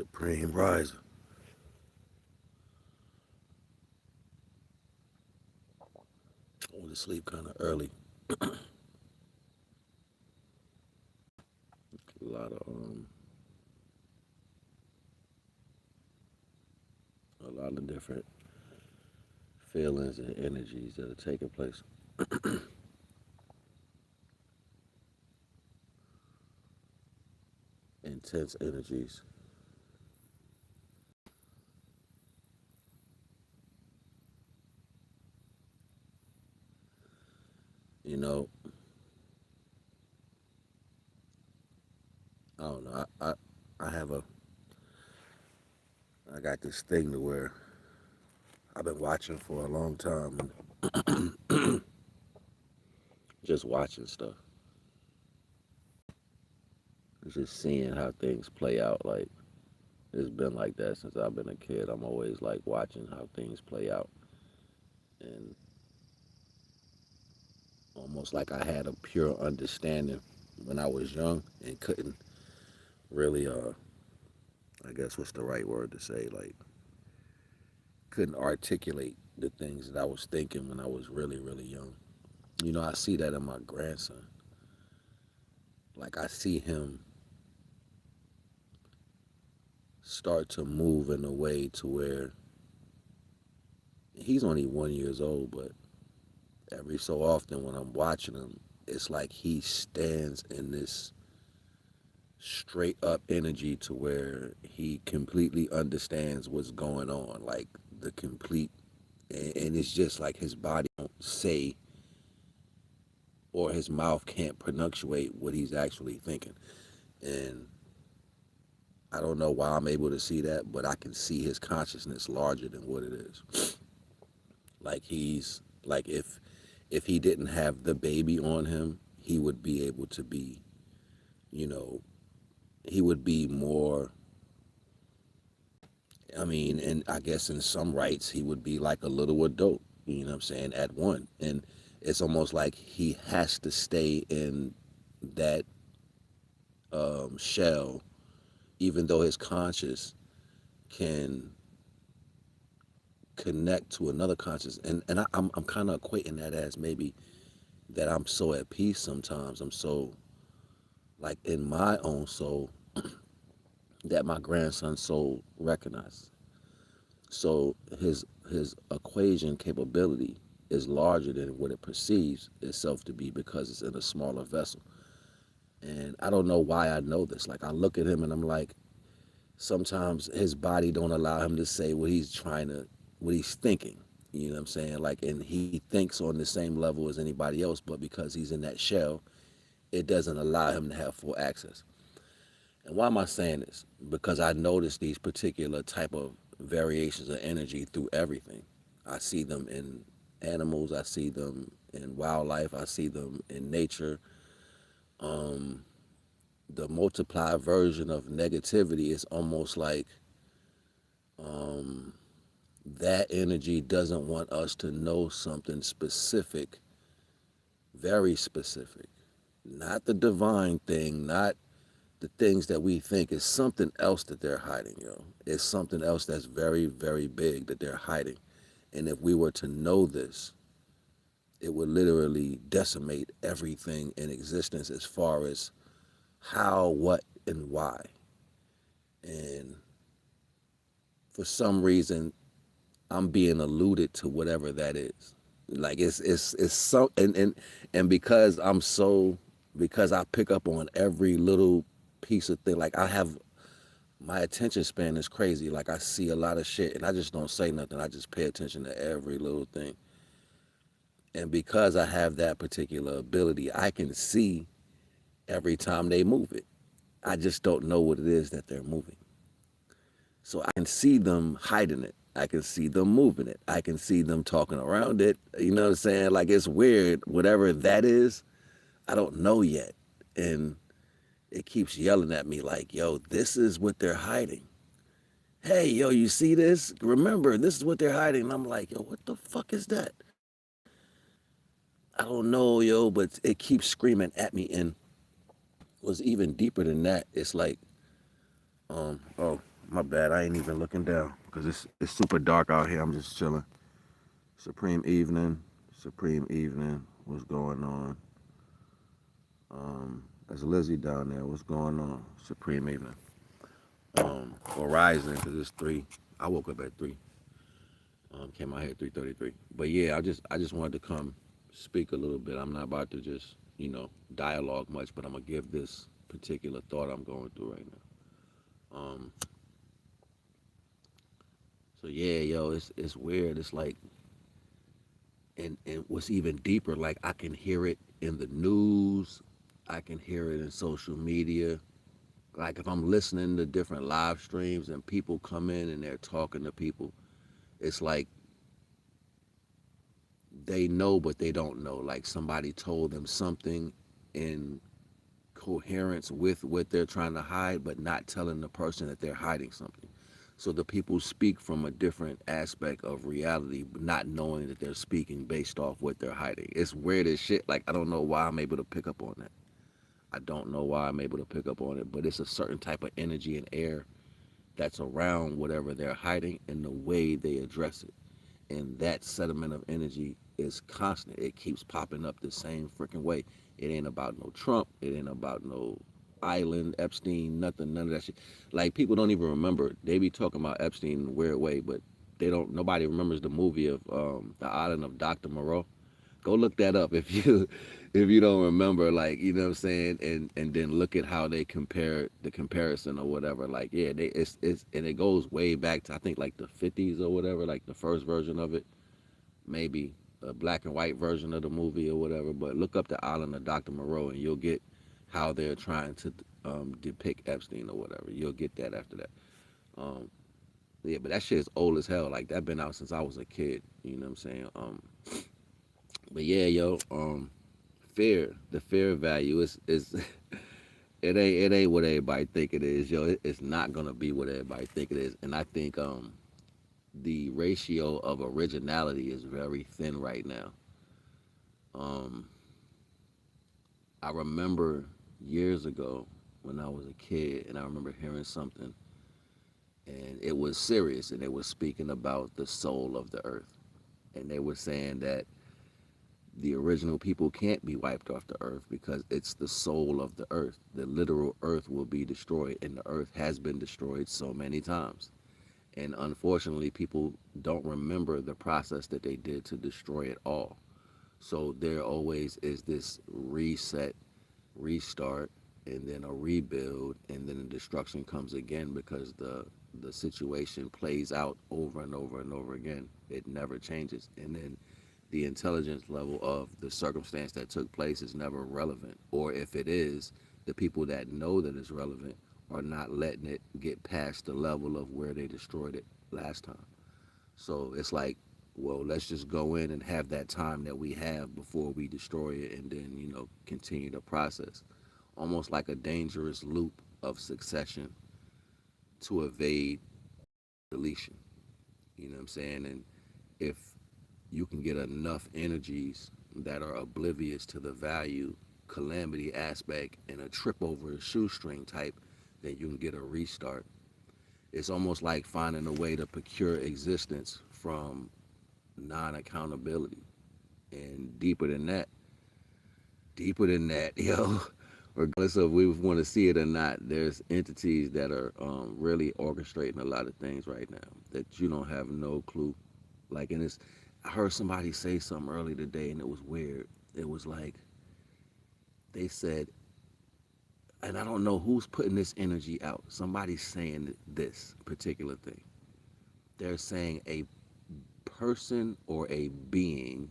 Supreme Riser. I went to sleep kind of early. A lot of different feelings and energies that are taking place. Intense energies. You know, I don't know. I have I got this thing to where I've been watching for a long time and just watching stuff. Just seeing how things play out. Like, it's been like that since I've been a kid. I'm always like watching how things play out. And almost like I had a pure understanding when I was young and couldn't really, I guess what's the right word to say, like, couldn't articulate the things that I was thinking when I was really, really young. You know, I see that in my grandson. Like, I see him start to move in a way to where he's only 1 year old, but every so often when I'm watching him, it's like he stands in this straight up energy to where he completely understands what's going on, like the complete, and it's just like his body won't say or his mouth can't pronunciate what he's actually thinking. And I don't know why I'm able to see that, but I can see his consciousness larger than what it is. Like, he's like, if he didn't have the baby on him, he would be able to be, you know, he would be more, I mean, and I guess in some rights, he would be like a little adult, you know what I'm saying, at one. And it's almost like he has to stay in that shell, even though his conscious can connect to another conscious. And I'm kind of equating that as maybe that I'm so at peace sometimes. I'm so, like, in my own soul that my grandson's soul recognizes. So his equation capability is larger than what it perceives itself to be because it's in a smaller vessel. And I don't know why I know this. Like, I look at him and I'm like, sometimes his body don't allow him to say what he's thinking. You know what I'm saying? Like, and he thinks on the same level as anybody else, but because he's in that shell, it doesn't allow him to have full access. And why am I saying this? Because I notice these particular type of variations of energy through everything. I see them in animals, I see them in wildlife, I see them in nature. The multiplied version of negativity is almost like that energy doesn't want us to know something specific, very specific. Not the divine thing, not the things that we think, is something else that they're hiding, yo. It's something else that's very, very big that they're hiding. And if we were to know this, it would literally decimate everything in existence as far as how, what, and why. And for some reason, I'm being alluded to whatever that is. Like, it's so, and because because I pick up on every little piece of thing. Like, I have, my attention span is crazy. Like, I see a lot of shit and I just don't say nothing. I just pay attention to every little thing. And because I have that particular ability, I can see every time they move it. I just don't know what it is that they're moving. So I can see them hiding it. I can see them moving it. I can see them talking around it. You know what I'm saying? Like, it's weird. Whatever that is, I don't know yet. And it keeps yelling at me like, yo, this is what they're hiding. Hey, yo, you see this? Remember, this is what they're hiding. And I'm like, yo, what the fuck is that? I don't know, yo, but it keeps screaming at me. And what's even deeper than that, it's like, oh, My bad. I ain't even looking down because it's super dark out here. I'm just chilling. Supreme evening. Supreme evening. What's going on? There's Lizzie down there. What's going on? Supreme evening. Or rising because it's 3. I woke up at 3. Came out here at 3:33. But yeah, I just wanted to come speak a little bit. I'm not about to just dialogue much, but I'm gonna give this particular thought I'm going through right now. So yeah, yo, it's weird. It's like, and what's even deeper, like I can hear it in the news, I can hear it in social media. Like if I'm listening to different live streams and people come in and they're talking to people, it's like they know but they don't know. Like somebody told them something in coherence with what they're trying to hide, but not telling the person that they're hiding something. So the people speak from a different aspect of reality, not knowing that they're speaking based off what they're hiding. It's weird as shit. Like I don't know why I'm able to pick up on that. I don't know why I'm able to pick up on it, but it's a certain type of energy and air that's around whatever they're hiding and the way they address it. And that sediment of energy is constant. It keeps popping up the same freaking way. It ain't about no Trump. It ain't about no Island, Epstein, nothing, none of that shit. Like people don't even remember. They be talking about Epstein in a weird way, but they don't. Nobody remembers the movie of the Island of Dr. Moreau. Go look that up if you if you don't remember, like you know what I'm saying, and then look at how they compare the comparison or whatever. Like yeah, they it's and it goes way back to I think like the 50s or whatever, like the first version of it, maybe a black and white version of the movie or whatever. But look up the Island of Dr. Moreau and you'll get how they're trying to depict Epstein or whatever. You'll get that after that. Um, yeah, but that shit is old as hell. Like that been out since I was a kid. You know what I'm saying? But yeah, yo, fear, the fear value is it ain't what everybody think it is, yo. It's not gonna be what everybody think it is, and I think the ratio of originality is very thin right now. Um, I remember years ago when I was a kid, and I remember hearing something, and it was serious, and they were speaking about the soul of the earth, and they were saying that the original people can't be wiped off the earth because it's the soul of the earth. The literal earth will be destroyed, and the earth has been destroyed so many times. And unfortunately, people don't remember the process that they did to destroy it all. So there always is this reset, restart, and then a rebuild, and then the destruction comes again because the situation plays out over and over and over again. It never changes. And then the intelligence level of the circumstance that took place is never relevant. Or if it is, the people that know that it's relevant are not letting it get past the level of where they destroyed it last time. So it's like, well, let's just go in and have that time that we have before we destroy it and then, continue the process. Almost like a dangerous loop of succession to evade deletion. You know what I'm saying? And if you can get enough energies that are oblivious to the value, calamity aspect, and a trip over a shoestring type, then you can get a restart. It's almost like finding a way to procure existence from non-accountability. And deeper than that, yo, regardless of we want to see it or not, there's entities that are really orchestrating a lot of things right now that you don't have no clue. Like, and it's, I heard somebody say something earlier today, and it was weird. It was like they said, and I don't know who's putting this energy out. Somebody's saying this particular thing. They're saying a person or a being,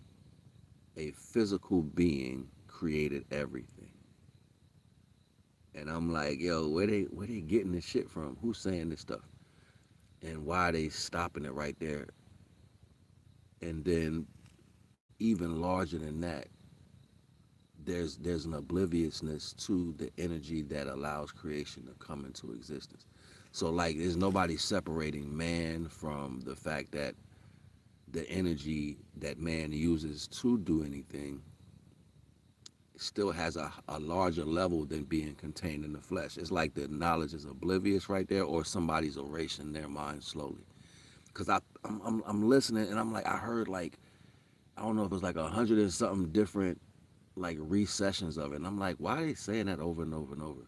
a physical being, created everything. And I'm like, yo, where they getting this shit from? Who's saying this stuff? And why are they stopping it right there? And then even larger than that, there's an obliviousness to the energy that allows creation to come into existence. So like there's nobody separating man from the fact that the energy that man uses to do anything still has a larger level than being contained in the flesh. It's like the knowledge is oblivious right there, or somebody's erasing their mind slowly. Because I'm listening and I'm like, I heard like, I don't know if it's like 100 and something different like recessions of it. And I'm like, why are they saying that over and over and over?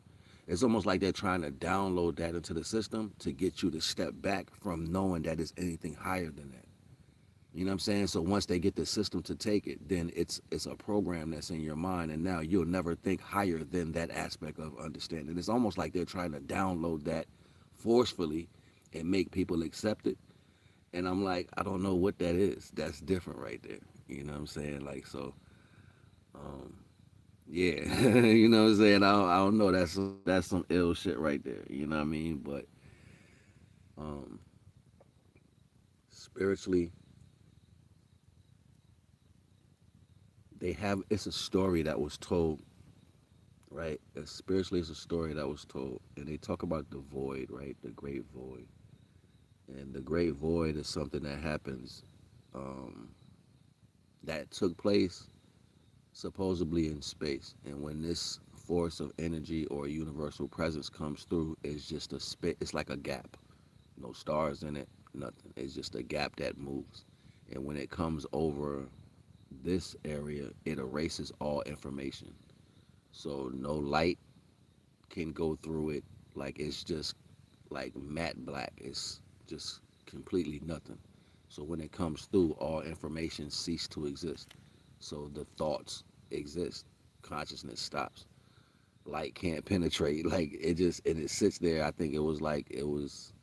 It's almost like they're trying to download that into the system to get you to step back from knowing that it's anything higher than that. You know what I'm saying? So once they get the system to take it, then it's a program that's in your mind, and now you'll never think higher than that aspect of understanding. It's almost like they're trying to download that forcefully and make people accept it. And I'm like, I don't know what that is. That's different right there. You know what I'm saying? Like so, um, yeah. You know what I'm saying? I don't know. That's some ill shit right there. You know what I mean? But um, spiritually, they have it's a story that was told, right? Spiritually, it's a story that was told, and they talk about the void, right? The great void, and the great void is something that happens, um, that took place supposedly in space, and when this force of energy or universal presence comes through, it's just a space. It's like a gap, no stars in it, nothing. It's just a gap that moves, and when it comes over this area, it erases all information. So no light can go through it. Like it's just like matte black. It's just completely nothing. So when it comes through, all information cease to exist. So the thoughts exist. Consciousness stops. Light can't penetrate. Like it just and it sits there. I think it was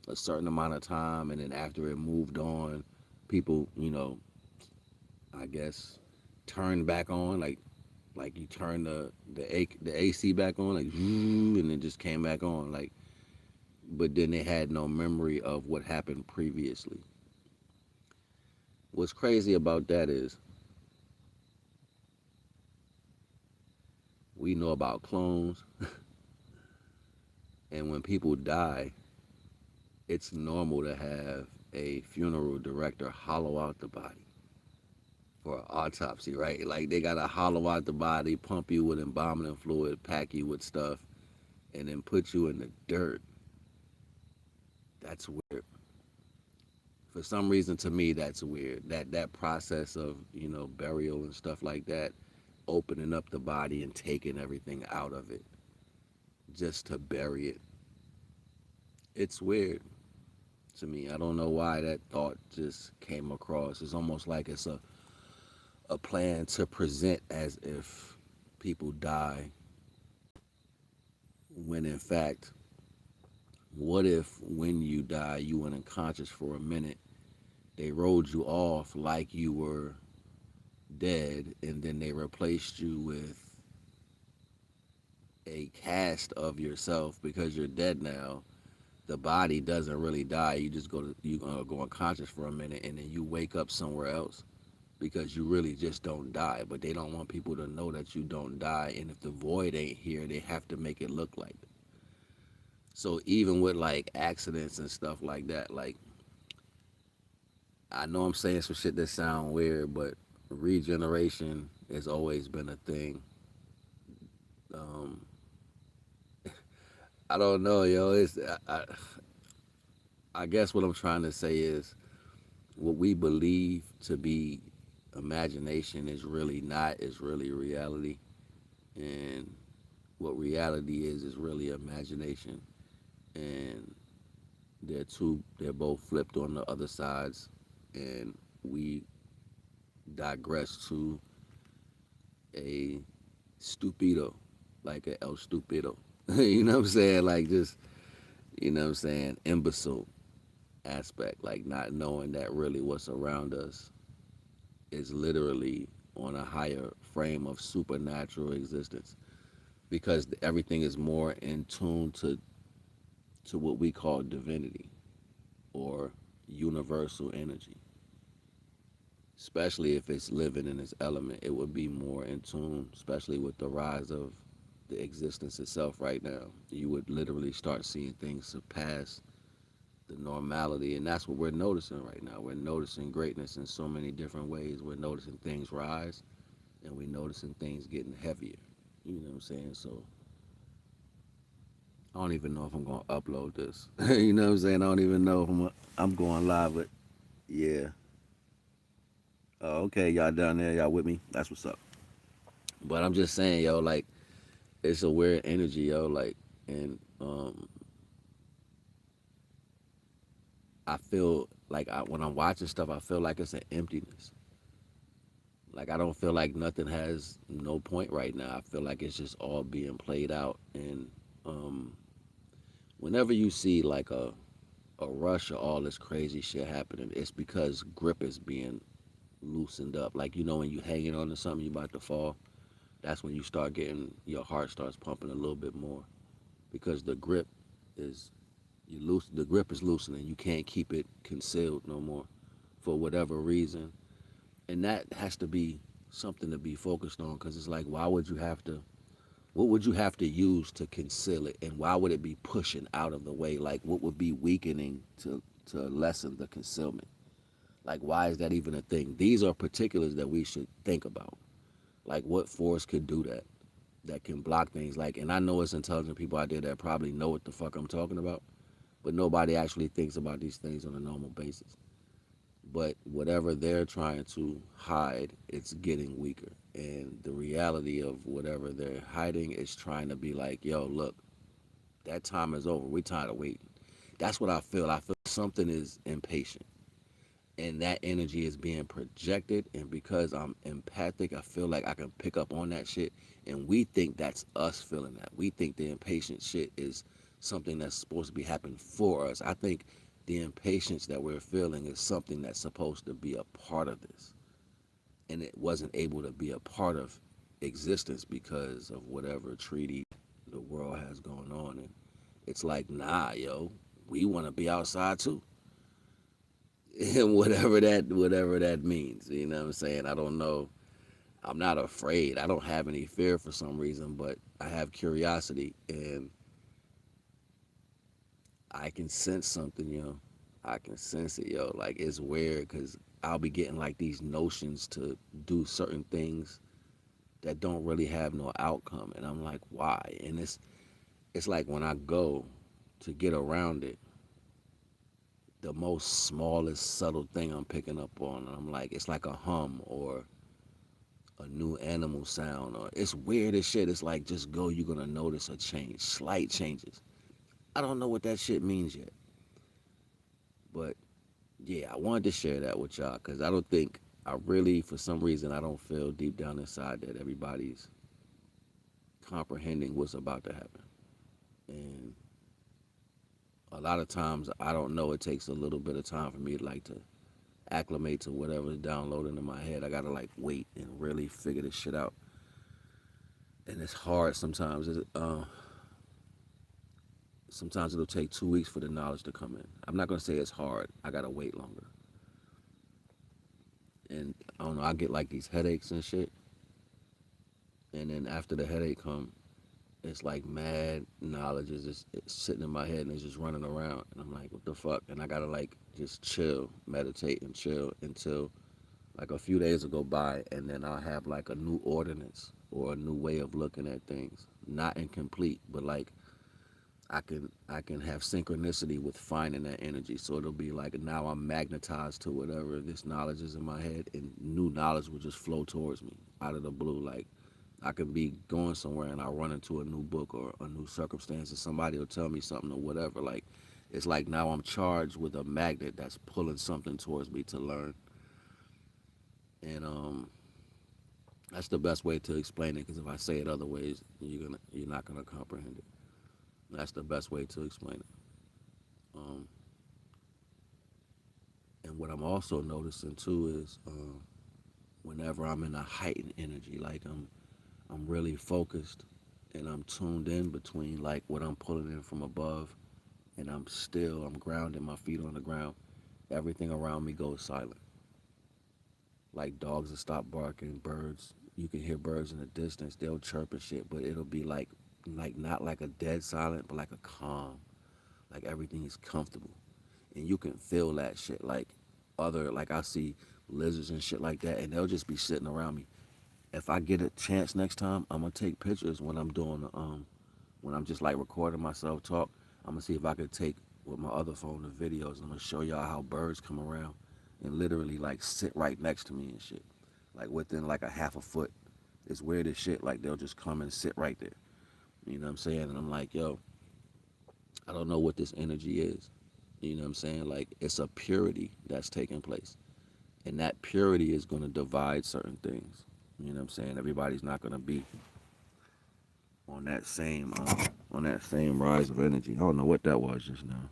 a certain amount of time, and then after it moved on, people, I guess, turned back on. Like you turn the AC back on, like and it just came back on. Like, but then they had no memory of what happened previously. What's crazy about that is we know about clones, and when people die, it's normal to have a funeral director hollow out the body for an autopsy, right? Like they gotta hollow out the body, pump you with embalming fluid, pack you with stuff, and then put you in the dirt. That's weird. For some reason, to me, that's weird. That process of burial and stuff like that, opening up the body and taking everything out of it just to bury it. It's weird to me. I don't know why that thought just came across. It's almost like it's a plan to present as if people die, when in fact, what if when you die you went unconscious for a minute, they rolled you off like you were dead, and then they replaced you with a cast of yourself because you're dead now. The body doesn't really die. You just go unconscious for a minute, and then you wake up somewhere else because you really just don't die. But they don't want people to know that you don't die. And if the void ain't here, they have to make it look like it. So even with like accidents and stuff like that, like I know I'm saying some shit that sound weird, but regeneration has always been a thing. Um, I don't know, yo. I guess what I'm trying to say is what we believe to be imagination is really not. Is really reality, and what reality is really imagination. And they're both flipped on the other sides, and we digress to a stupido, like a el stupido. You know what I'm saying? Like just imbecile aspect, like not knowing that really what's around us is literally on a higher frame of supernatural existence, because everything is more in tune to what we call divinity or universal energy. Especially if it's living in its element, it would be more in tune, especially with the rise of the existence itself right now. You would literally start seeing things surpass the normality, and that's what we're noticing right now. We're noticing greatness in so many different ways. We're noticing things rise, and we noticing things getting heavier. You know what I'm saying? So I don't even know if I'm gonna upload this. You know what I'm saying? I don't even know if I'm going live, but yeah. Oh, okay, y'all down there, y'all with me? That's what's up. But I'm just saying, yo, like it's a weird energy, yo, like, and I feel like when I'm watching stuff, I feel like it's an emptiness. Like I don't feel like nothing has no point right now. I feel like it's just all being played out. And um, whenever you see like a rush of all this crazy shit happening, it's because grip is being loosened up. Like you know when you hanging on to something, you about to fall. That's when you start getting your heart starts pumping a little bit more because the grip is the grip is loosening. You can't keep it concealed no more for whatever reason, and that has to be something to be focused on because it's like why would you have to what would you have to use to conceal it, and why would it be pushing out of the way? Like what would be weakening to lessen the concealment? Like why is that even a thing? These are particulars that we should think about. Like what force could do that, that can block things? Like, and I know it's intelligent people out there that probably know what the fuck I'm talking about, but nobody actually thinks about these things on a normal basis. But whatever they're trying to hide, it's getting weaker. And the reality of whatever they're hiding is trying to be like, yo, look, that time is over. We're tired of waiting. That's what I feel. I feel something is impatient. And that energy is being projected. And because I'm empathic, I feel like I can pick up on that shit. And we think that's us feeling that. We think the impatient shit is something that's supposed to be happening for us. I think the impatience that we're feeling is something that's supposed to be a part of this. And it wasn't able to be a part of existence because of whatever treaty the world has going on. And it's like, nah, yo, we want to be outside too. And whatever that means. You know what I'm saying? I don't know. I'm not afraid. I don't have any fear for some reason, but I have curiosity and I can sense something, yo. I can sense it, yo. Like it's weird because I'll be getting like these notions to do certain things that don't really have no outcome, and I'm like, why? And it's like when I go to get around it, the most smallest subtle thing I'm picking up on, I'm like, it's like a hum or a new animal sound, or it's weird as shit. It's like just go, you're gonna notice a change, slight changes. I don't know what that shit means yet, but yeah, I wanted to share that with y'all because I don't think I really, for some reason, I don't feel deep down inside that everybody's comprehending what's about to happen. And a lot of times, I don't know. It takes a little bit of time for me to like to acclimate to whatever's downloading in my head. I gotta like wait and really figure this shit out. And it's hard sometimes. Sometimes it'll take 2 weeks for the knowledge to come in. I'm not gonna say it's hard. I gotta wait longer. And I don't know. I get like these headaches and shit. And then after the headache come, it's like mad knowledge is just it's sitting in my head and it's just running around. And I'm like, what the fuck? And I gotta like just chill, meditate and chill until like a few days will go by, and then I'll have like a new ordinance or a new way of looking at things. Not incomplete, but like I can have synchronicity with finding that energy. So it'll be like now I'm magnetized to whatever this knowledge is in my head, and new knowledge will just flow towards me out of the blue. Like I can be going somewhere and I run into a new book or a new circumstance, and somebody will tell me something or whatever. Like it's like now I'm charged with a magnet that's pulling something towards me to learn. And that's the best way to explain it. Because if I say it other ways, you're not gonna comprehend it. That's the best way to explain it. Um, and what I'm also noticing too is whenever I'm in a heightened energy, like I'm really focused and I'm tuned in between like what I'm pulling in from above, and I'm grounded, my feet on the ground. Everything around me goes silent. Like dogs will stop barking, birds. You can hear birds in the distance. They'll chirp and shit, but it'll be like not like a dead silent, but like a calm. Like everything is comfortable, and you can feel that shit. Like I see lizards and shit like that, and they'll just be sitting around me, if I get a chance next time, I'm gonna take pictures when I'm just like recording myself talk. I'm gonna see if I could take with my other phone the videos. I'm gonna show y'all how birds come around and literally like sit right next to me and shit, like within like a half a foot. It's weird as shit. Like they'll just come and sit right there. You know what I'm saying? And I'm like, yo, I don't know what this energy is. You know what I'm saying? Like it's a purity that's taking place, and that purity is gonna divide certain things. You know what I'm saying? Everybody's not gonna be on that same rise of energy. I don't know what that was just now.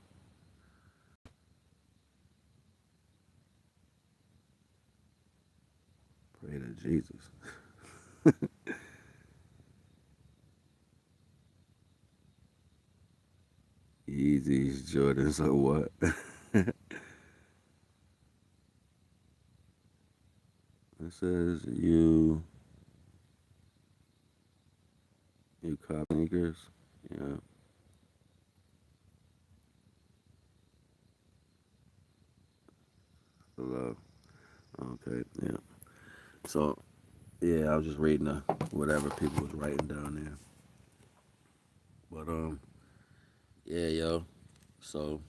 Pray to Jesus. Yeezys, Jordans, or what? It says you cop sneakers. Yeah, hello. Okay, yeah. So yeah, I was just reading whatever people was writing down there. But yeah, yo. So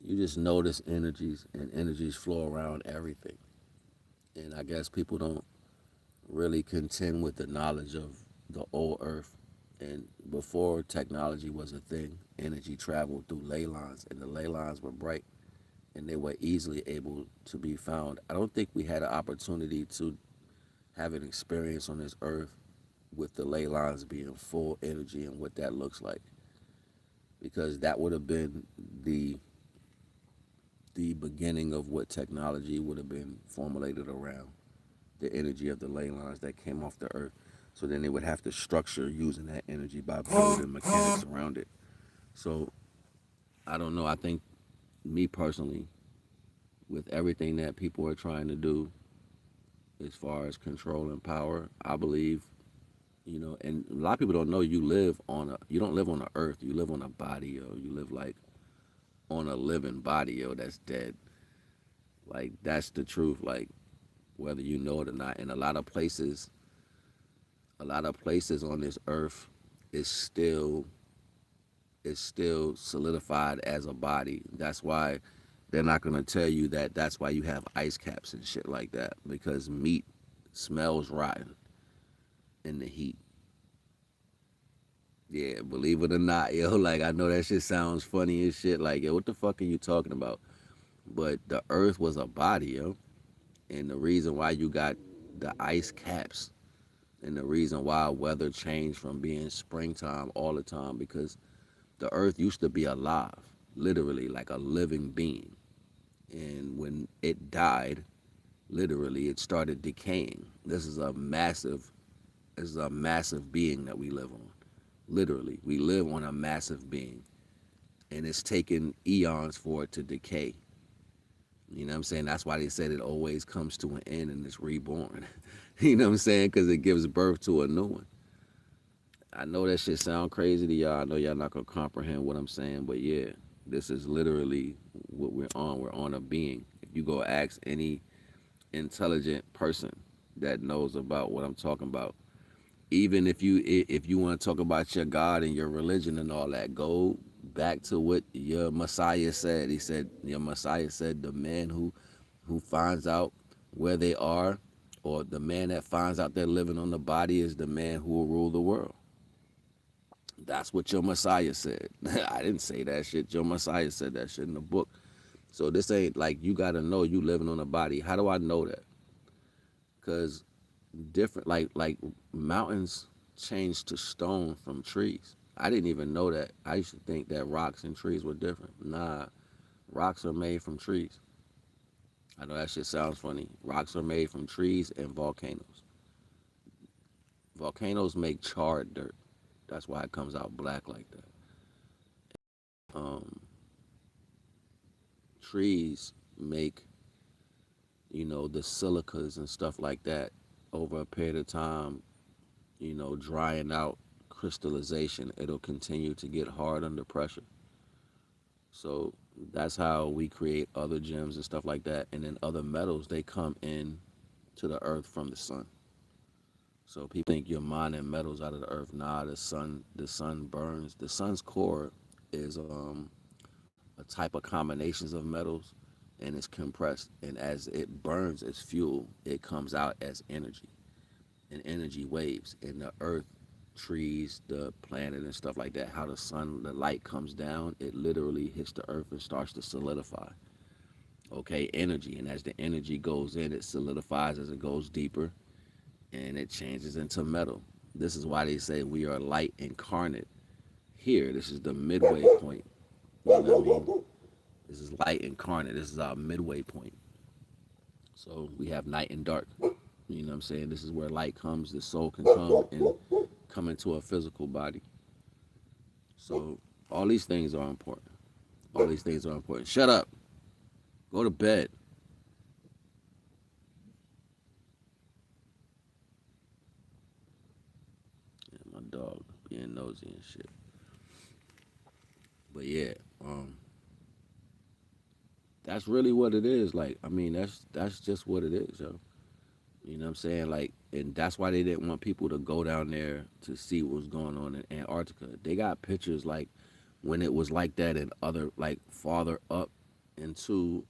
you just notice energies and energies flow around everything. And I guess people don't really contend with the knowledge of the old earth. And before technology was a thing, energy traveled through ley lines, and the ley lines were bright and they were easily able to be found. I don't think we had an opportunity to have an experience on this earth with the ley lines being full energy and what that looks like, because that would have been the the beginning of what technology would have been formulated around the energy of the ley lines that came off the earth. So then they would have to structure using that energy by building mechanics around it. So I don't know. I think me personally, with everything that people are trying to do as far as control and power, I believe, and a lot of people don't know you don't live on a earth, you live on a body, yo. You live like on a living body, yo, that's dead. Like that's the truth, like whether you know it or not. And a lot of places on this earth is still solidified as a body. That's why they're not gonna tell you that. That's why you have ice caps and shit like that, because meat smells rotten in the heat. Yeah, believe it or not, yo. Like I know that shit sounds funny as shit. Like, yo, what the fuck are you talking about? But the Earth was a body, yo, and the reason why you got the ice caps and the reason why weather changed from being springtime all the time, because the Earth used to be alive, literally like a living being, and when it died, literally it started decaying. This is a massive being that we live on. Literally, we live on a massive being, and it's taken eons for it to decay. You know what I'm saying? That's why they said it always comes to an end and it's reborn. You know what I'm saying? Because it gives birth to a new one. I know that shit sound crazy to y'all. I know y'all not gonna comprehend what I'm saying, but yeah, this is literally what we're on. We're on a being. If you go ask any intelligent person that knows about what I'm talking about, even if you want to talk about your God and your religion and all that, go back to what your Messiah said. He said your Messiah said the man who finds out where they are, or the man that finds out they're living on the body, is the man who will rule the world. That's what your Messiah said. I didn't say that shit. Your Messiah said that shit in the book. So this ain't like you gotta know you living on a body. How do I know that? Because different like mountains change to stone from trees. I didn't even know that. I used to think that rocks and trees were different. Nah, rocks are made from trees. I know that shit sounds funny. Rocks are made from trees and volcanoes. Volcanoes make charred dirt. That's why it comes out black like that. Um, trees make, the silicas and stuff like that over a period of time, drying out, crystallization. It'll continue to get hard under pressure. So that's how we create other gems and stuff like that. And then other metals, they come in to the earth from the sun. So people think you're mining metals out of the earth. Nah, the sun burns. The sun's core is a type of combinations of metals, and it's compressed. And as it burns as fuel, it comes out as energy and energy waves. And the earth, trees, the planet, and stuff like that, how the sun, the light comes down, it literally hits the earth and starts to solidify. Okay, energy. And as the energy goes in, it solidifies as it goes deeper and it changes into metal. This is why they say we are light incarnate here. This is the midway point. You know what I mean? This is light incarnate. This is our midway point. So we have night and dark. You know what I'm saying? This is where light comes, the soul can come and come into a physical body. So all these things are important. All these things are important. Shut up. Go to bed. Yeah, my dog being nosy and shit. But yeah, that's really what it is. Like, I mean, that's just what it is, yo. You know what I'm saying? Like, and that's why they didn't want people to go down there to see what was going on in Antarctica. They got pictures like when it was like that in other like farther up into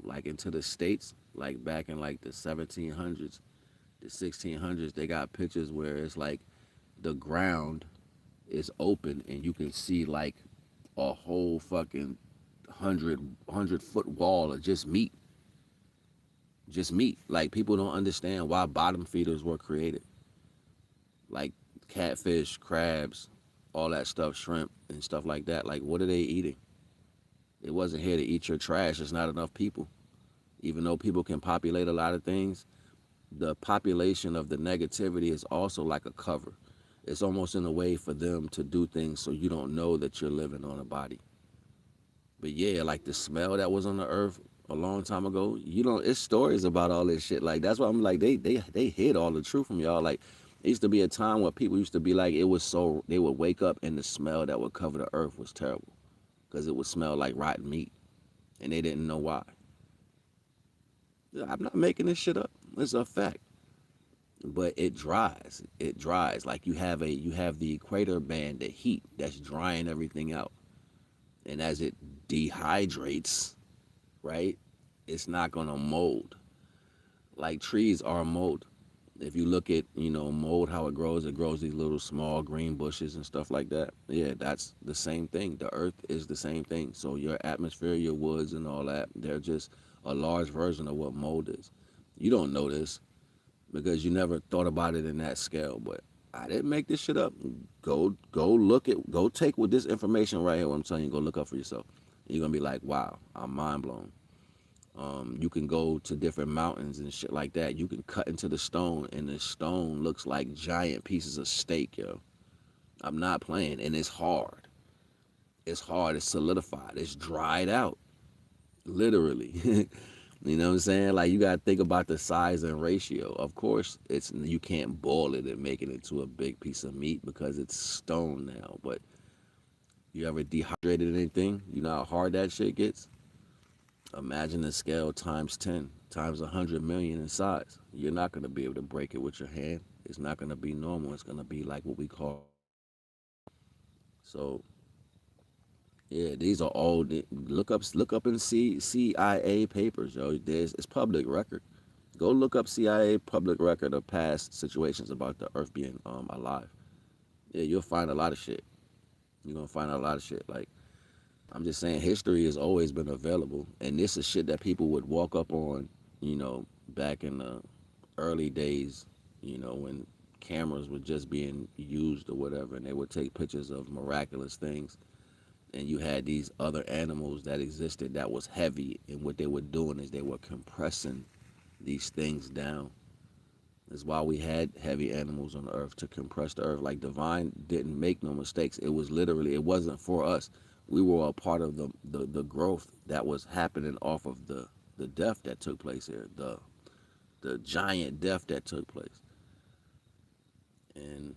like into the states, like back in like the 1700s, the 1600s. They got pictures where it's like the ground is open and you can see like a whole fucking hundred foot wall of just meat. Like people don't understand why bottom feeders were created. Like catfish, crabs, all that stuff, shrimp and stuff like that. Like what are they eating? It wasn't here to eat your trash. There's not enough people. Even though people can populate a lot of things, the population of the negativity is also like a cover. It's almost in a way for them to do things so you don't know that you're living on a body. But yeah, like the smell that was on the earth a long time ago, you know, it's stories about all this shit. Like that's why I'm like they hid all the truth from y'all. Like it used to be a time where people used to be like it was so they would wake up and the smell that would cover the earth was terrible because it would smell like rotten meat and they didn't know why. I'm not making this shit up. It's a fact. But it dries. It dries. Like you have the equator band, the heat that's drying everything out. And as it dehydrates, right, it's not gonna mold. Like trees are mold. If you look at, you know, mold how it grows these little small green bushes and stuff like that. Yeah, that's the same thing. The earth is the same thing. So your atmosphere, your woods and all that, they're just a large version of what mold is. You don't know this because you never thought about it in that scale, but I didn't make this shit up. Go take with this information right here, what I'm telling you, go look up for yourself. You're gonna be like, wow, I'm mind blown. You can go to different mountains and shit like that. You can cut into the stone, and the stone looks like giant pieces of steak, yo. I'm not playing, and it's hard. It's hard. It's solidified. It's dried out, literally. You know what I'm saying? Like you gotta think about the size and ratio. Of course, it's you can't boil it and make it into a big piece of meat because it's stone now. But you ever dehydrated anything? You know how hard that shit gets? Imagine the scale times 10, times 100 million in size. You're not going to be able to break it with your hand. It's not going to be normal. It's going to be like what we call. So, yeah, these are all look up and see CIA papers, yo. It's public record. Go look up CIA public record of past situations about the Earth being alive. Yeah, you'll find a lot of shit. You're gonna find a lot of shit. Like I'm just saying, history has always been available, and this is shit that people would walk up on, you know, back in the early days, you know, when cameras were just being used or whatever, and they would take pictures of miraculous things, and you had these other animals that existed that was heavy, and what they were doing is they were compressing these things down. That's why we had heavy animals on the earth to compress the earth. Like divine didn't make no mistakes. It was literally it wasn't for us. We were a part of the growth that was happening off of the death that took place here. The giant death that took place. And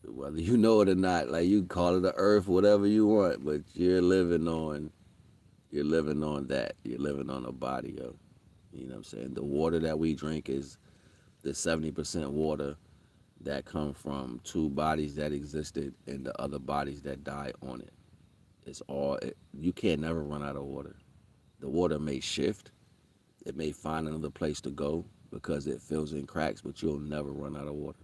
whether you know it or not, like you call it the earth, whatever you want, but you're living on that. You're living on a body of, you know what I'm saying? The water that we drink is the 70% water that come from two bodies that existed and the other bodies that died on it. You can't never run out of water. The water may shift, it may find another place to go because it fills in cracks, but you'll never run out of water.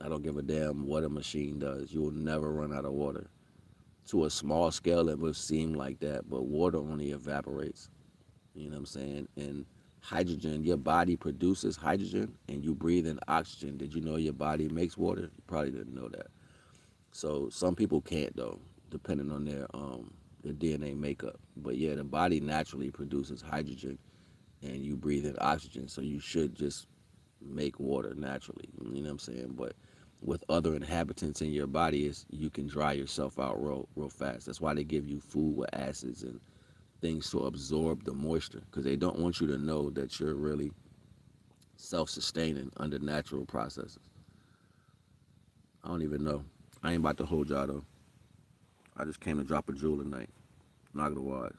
I don't give a damn what a machine does. You'll never run out of water. To a small scale, it would seem like that, but water only evaporates. You know what I'm saying? And hydrogen, your body produces hydrogen and you breathe in oxygen. Did you know your body makes water? You probably didn't know that. So some people can't though, depending on their DNA makeup. But yeah, the body naturally produces hydrogen and you breathe in oxygen. So you should just make water naturally. You know what I'm saying? But with other inhabitants in your body, is you can dry yourself out real fast. That's why they give you food with acids and things to absorb the moisture because they don't want you to know that you're really self-sustaining under natural processes. I don't even know. I ain't about to hold y'all though. I just came to drop a jewel tonight. NAGA the Wise.